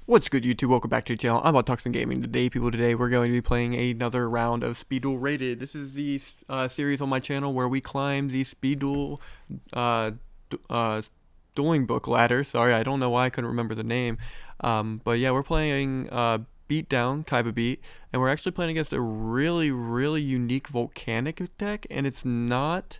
What's good, YouTube? Welcome back to the channel. I'm about Tuxin Gaming. Today we're going to be playing another round of Speed Duel Rated. This is the series on my channel where we climb the Speed Duel uh, d- uh, dueling book ladder. Sorry, I don't know why I couldn't remember the name. But yeah, we're playing Beatdown, Kaiba Beat, and we're actually playing against a really unique Volcanic deck, and it's not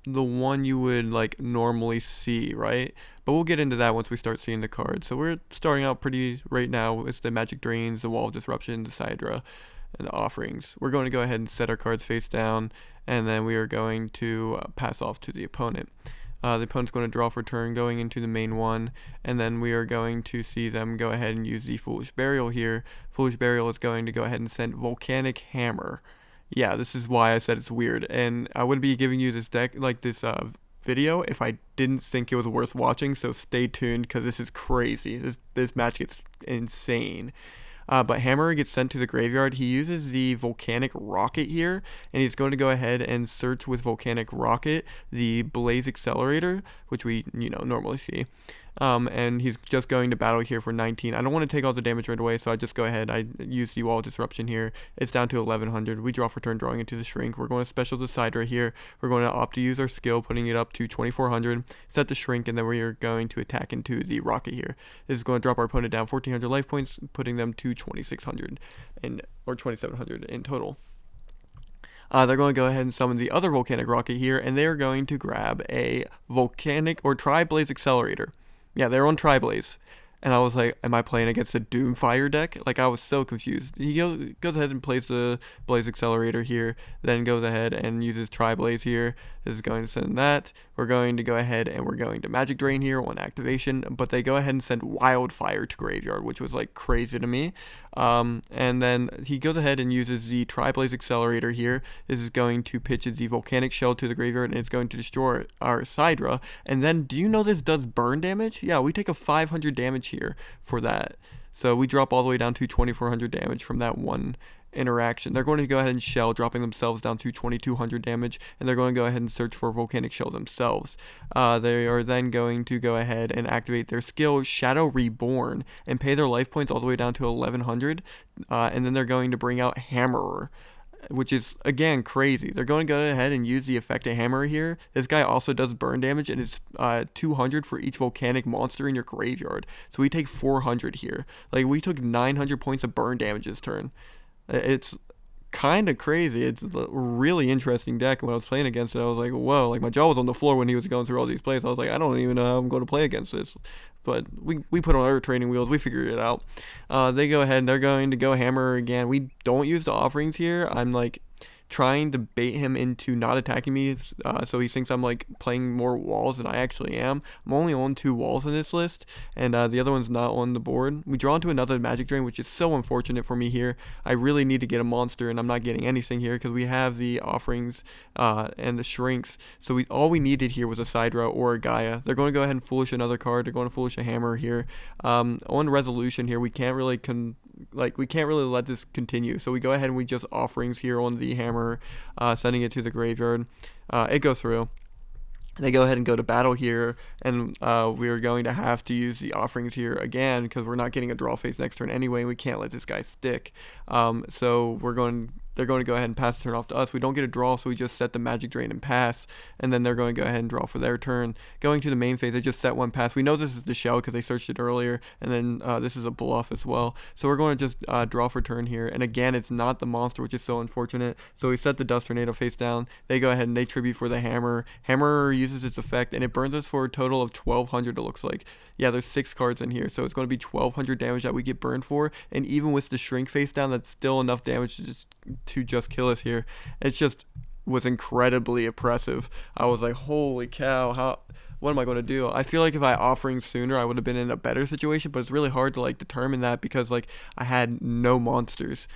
the one you would like normally see, right? But we'll get into that once we start seeing the cards. So we're starting out pretty right now. It's the Magic Drains, the Wall of Disruption, the Sidra, and the Offerings. We're going to go ahead and set our cards face down, and then we are going to pass off to the opponent. The opponent's going to draw for turn going into the main one, and then we are going to see them go ahead and use the Foolish Burial here. Foolish Burial is going to go ahead and send Volcanic Hammer. Yeah, this is why I said it's weird, and I wouldn't be giving you this deck like this video if I didn't think it was worth watching. So stay tuned because this is crazy. This match gets insane. But Hamerer gets sent to the graveyard. He uses the Volcanic Rocket here, and he's going to go ahead and search with Volcanic Rocket the Blaze Accelerator, which we normally see. And he's just going to battle here for 19. I don't want to take all the damage right away, so I just go ahead. I use the Wall Disruption here. It's down to 1100. We draw for turn, drawing into the Shrink. We're going to special the side right here. We're going to opt to use our skill, putting it up to 2400. Set the Shrink, and then we are going to attack into the Rocket here. This is going to drop our opponent down 1400 life points, putting them to 2600 or 2700 in total. They're going to go ahead and summon the other Volcanic Rocket here, and they are going to grab a Volcanic or Tri-Blaze Accelerator. Yeah, they're on Tri-Blaze. And I was like, am I playing against a Doomfire deck? Like, I was so confused. He goes ahead and plays the Blaze Accelerator here, then goes ahead and uses Tri-Blaze here. This is going to send that. We're going to go ahead and we're going to Magic Drain here on activation, but they go ahead and send Wildfire to graveyard, which was like crazy to me. And then he goes ahead and uses the Tri-Blaze Accelerator here. This is going to pitch the Volcanic Shell to the graveyard, and it's going to destroy our Sidra. And then, do you know this does burn damage? Yeah, we take a 500 damage here for that. So we drop all the way down to 2400 damage from that one interaction. They're going to go ahead and shell, dropping themselves down to 2200 damage, and they're going to go ahead and search for Volcanic Shell themselves. They are then going to go ahead and activate their skill, Shadow Reborn, and pay their life points all the way down to 1100, and then they're going to bring out Hamerer, which is, again, crazy. They're going to go ahead and use the effect of Hamerer here. This guy also does burn damage, and it's 200 for each volcanic monster in your graveyard. So we take 400 here. Like, we took 900 points of burn damage this turn. It's kind of crazy. It's a really interesting deck. When I was playing against it, I was like, whoa, like my jaw was on the floor when he was going through all these plays. I was like, I don't even know how I'm going to play against this. But we put on our training wheels. We figured it out. They go ahead and they're going to go Hammer again. We don't use the offerings here. I'm like trying to bait him into not attacking me, so he thinks I'm like playing more walls than I actually am. I'm only on 2 walls in this list, and the other one's not on the board. We draw into another Magic Drain, which is so unfortunate for me here. I really need to get a monster, and I'm not getting anything here because we have the offerings and the Shrinks. So all we needed here was a Sidra or a Gaia. They're going to go ahead and Foolish another card. They're going to Foolish a Hammer here. On Resolution here, we can't really let this continue. So we go ahead and we just offerings here on the Hammer, sending it to the graveyard. It goes through. They go ahead and go to battle here, and we're going to have to use the offerings here again because we're not getting a draw phase next turn anyway. We can't let this guy stick. So they're going to go ahead and pass the turn off to us. We don't get a draw, so we just set the Magic Drain and pass, and then they're going to go ahead and draw for their turn. Going to the main phase, they just set one pass. We know this is the shell because they searched it earlier, and then this is a bluff as well. So we're going to just draw for turn here, and again, it's not the monster, which is so unfortunate. So we set the Dust Tornado face down. They go ahead and they tribute for the Hammer. Hammer uses its effect, and it burns us for a total of 1200, it looks like. Yeah, there's 6 cards in here, so it's going to be 1200 damage that we get burned for, and even with the Shrink face down, that's still enough damage to just kill us here. It's just was incredibly oppressive. I was like, holy cow, what am I going to do? I feel like if I offering sooner, I would have been in a better situation, but it's really hard to like determine that because like I had no monsters.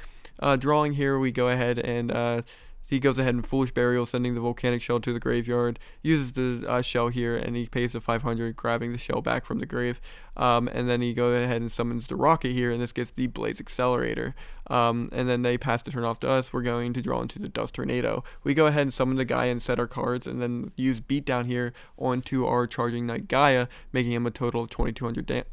Drawing here, we go ahead and he goes ahead and Foolish Burial, sending the Volcanic Shell to the graveyard. Uses the shell here, and he pays the 500, grabbing the shell back from the grave. and then he goes ahead and summons the rocket here, and this gets the Blaze Accelerator. And then they pass the turn off to us. We're going to draw into the Dust Tornado. We go ahead and summon the Gaia and set our cards, and then use Beatdown here onto our Charging Knight Gaia, making him a total of 2200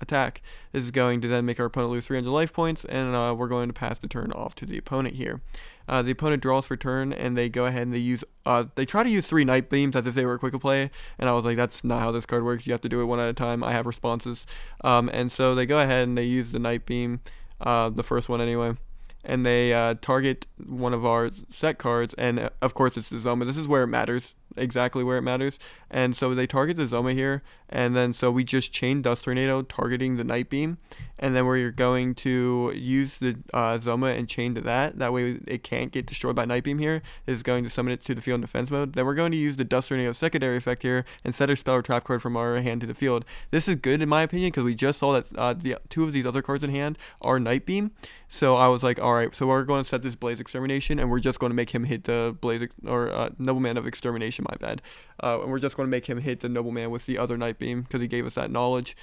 attack. This is going to then make our opponent lose 300 life points, and we're going to pass the turn off to the opponent here. The opponent draws for turn, and they go ahead and they try to use 3 Night Beams as if they were a quick play, and I was like, that's not how this card works. You have to do it one at a time. I have responses. And so they go ahead and they use the Night Beam, the first one anyway, and they target one of our set cards, and of course it's the Zoma. This is where it matters, exactly where it matters. And so they target the Zoma here, and then so we just chain Dust Tornado targeting the Night Beam, and then we're going to use the Zoma and chain to that way it can't get destroyed by Night Beam here. Is going to summon it to the field in defense mode. Then we're going to use the Dust Tornado secondary effect here and set our spell or trap card from our hand to the field. This is good in my opinion because we just saw that the 2 of these other cards in hand are Night Beam. So I was like, alright, so we're going to set this Blaze Extermination, and we're just going to make him hit the Nobleman of Extermination, my bad. And we're just going to make him hit the Nobleman with the other Night Beam because he gave us that knowledge.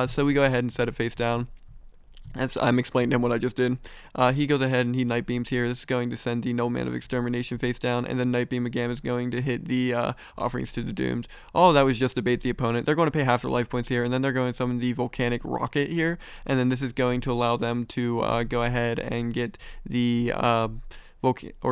So we go ahead and set it face down. I'm explaining to him what I just did. He goes ahead and he Night Beams here. This is going to send the Nobleman of Extermination face down, and then Night Beam again is going to hit the Offerings to the Doomed. All that was just to bait the opponent. They're going to pay half their life points here, and then they're going to summon the Volcanic Rocket here, and then this is going to allow them to go ahead and get the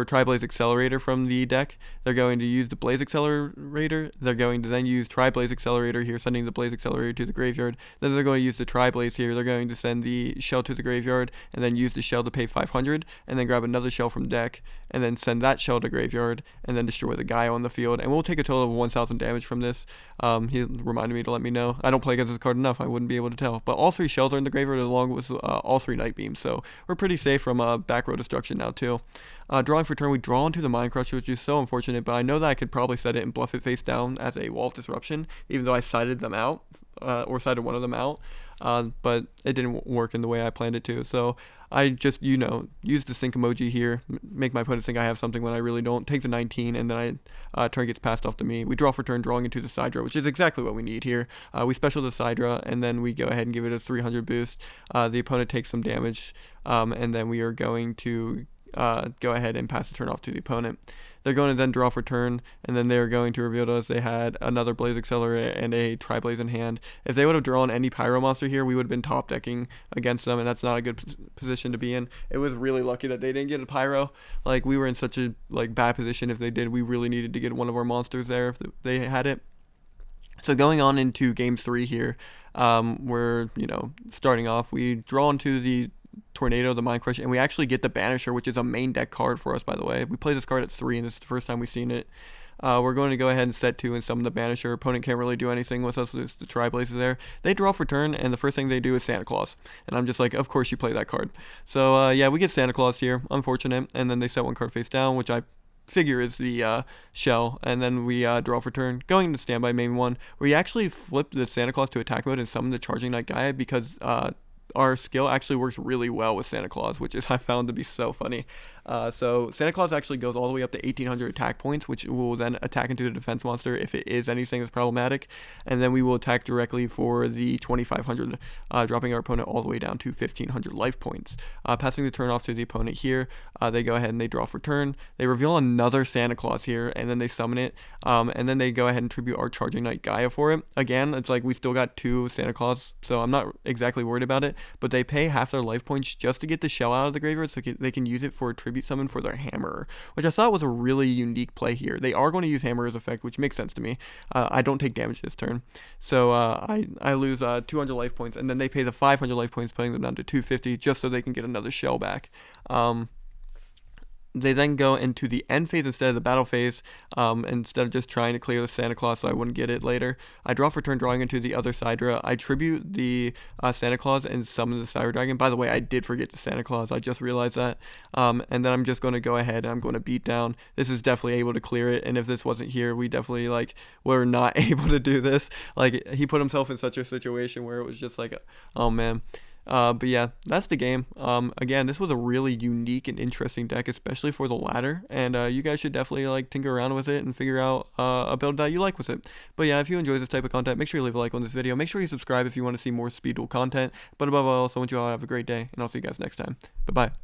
Tri-Blaze Accelerator from the deck. They're going to use the Blaze Accelerator. They're going to then use Tri-Blaze Accelerator here, sending the Blaze Accelerator to the graveyard. Then they're going to use the Tri-Blaze here. They're going to send the shell to the graveyard, and then use the shell to pay 500, and then grab another shell from deck, and then send that shell to graveyard, and then destroy the Gaia on the field. And we'll take a total of 1,000 damage from this. He reminded me to let me know. I don't play against this card enough. I wouldn't be able to tell. But all 3 shells are in the graveyard along with all 3 Night Beams, so we're pretty safe from back row destruction now too. Drawing for turn, we draw into the Mind Crusher, which is so unfortunate, but I know that I could probably set it and bluff it face down as a Wall of Disruption, even though I sided them out, or sided one of them out, but it didn't work in the way I planned it to. So I just, use the sync emoji here, make my opponent think I have something when I really don't, take the 19, and then turn gets passed off to me. We draw for turn, drawing into the Sidra, which is exactly what we need here. We special the Sidra, and then we go ahead and give it a 300 boost. The opponent takes some damage, and then we are going to go ahead and pass the turn off to the opponent. They're going to then draw for turn, and then they're going to reveal to us they had another Blaze Accelerator and a Tri-Blaze in hand. If they would have drawn any Pyro monster here, we would have been top decking against them, and that's not a good position to be in. It was really lucky that they didn't get a Pyro. Like, we were in such a bad position if they did. We really needed to get one of our monsters there if they had it. So going on into game 3 here, we're starting off. We draw into the Tornado, the Mind Crush, and we actually get the Banisher, which is a main deck card for us, by the way. We play this card at 3, and this is the first time we've seen it. We're going to go ahead and set 2 and summon the Banisher. Opponent can't really do anything with us. There's the Tri-Blaze there. They draw for turn, and the first thing they do is Santa Claus. And I'm just like, of course you play that card. So, yeah, we get Santa Claus here. Unfortunate. And then they set 1 card face down, which I figure is the shell, and then we draw for turn, going into standby main 1. We actually flip the Santa Claus to attack mode and summon the Charging Knight Gaia because our skill actually works really well with Santa Claus, which is I found to be so funny. So Santa Claus actually goes all the way up to 1,800 attack points, which will then attack into the defense monster if it is anything that's problematic, and then we will attack directly for the 2,500, dropping our opponent all the way down to 1,500 life points. Passing the turn off to the opponent here, they go ahead and they draw for turn. They reveal another Santa Claus here, and then they summon it, and then they go ahead and tribute our Charging Knight Gaia for it. Again, it's like we still got 2 Santa Claus, so I'm not exactly worried about it, but they pay half their life points just to get the shell out of the graveyard so they can use it for a tribute summon for their Hamerer, which I thought was a really unique play here. They are going to use Hamerer's effect, which makes sense to me. I don't take damage this turn, so I lose 200 life points, and then they pay the 500 life points, putting them down to 250 just so they can get another shell back. They then go into the end phase instead of the battle phase, instead of just trying to clear the Santa Claus so I wouldn't get it later. I draw for turn, drawing into the other Sidra. I tribute the Santa Claus and summon the Cyber Dragon. By the way, I did forget the Santa Claus. I just realized that. And then I'm just going to go ahead and I'm going to beat down. This is definitely able to clear it, and if this wasn't here, we definitely were not able to do this. He put himself in such a situation where it was just like, oh man. But yeah, that's the game. Again, this was a really unique and interesting deck, especially for the ladder, and you guys should definitely like tinker around with it and figure out a build that you like with it. But yeah, if you enjoy this type of content, make sure you leave a like on this video. Make sure you subscribe if you want to see more Speed Duel content. But above all else, I want you all to have a great day, and I'll see you guys next time. Bye bye.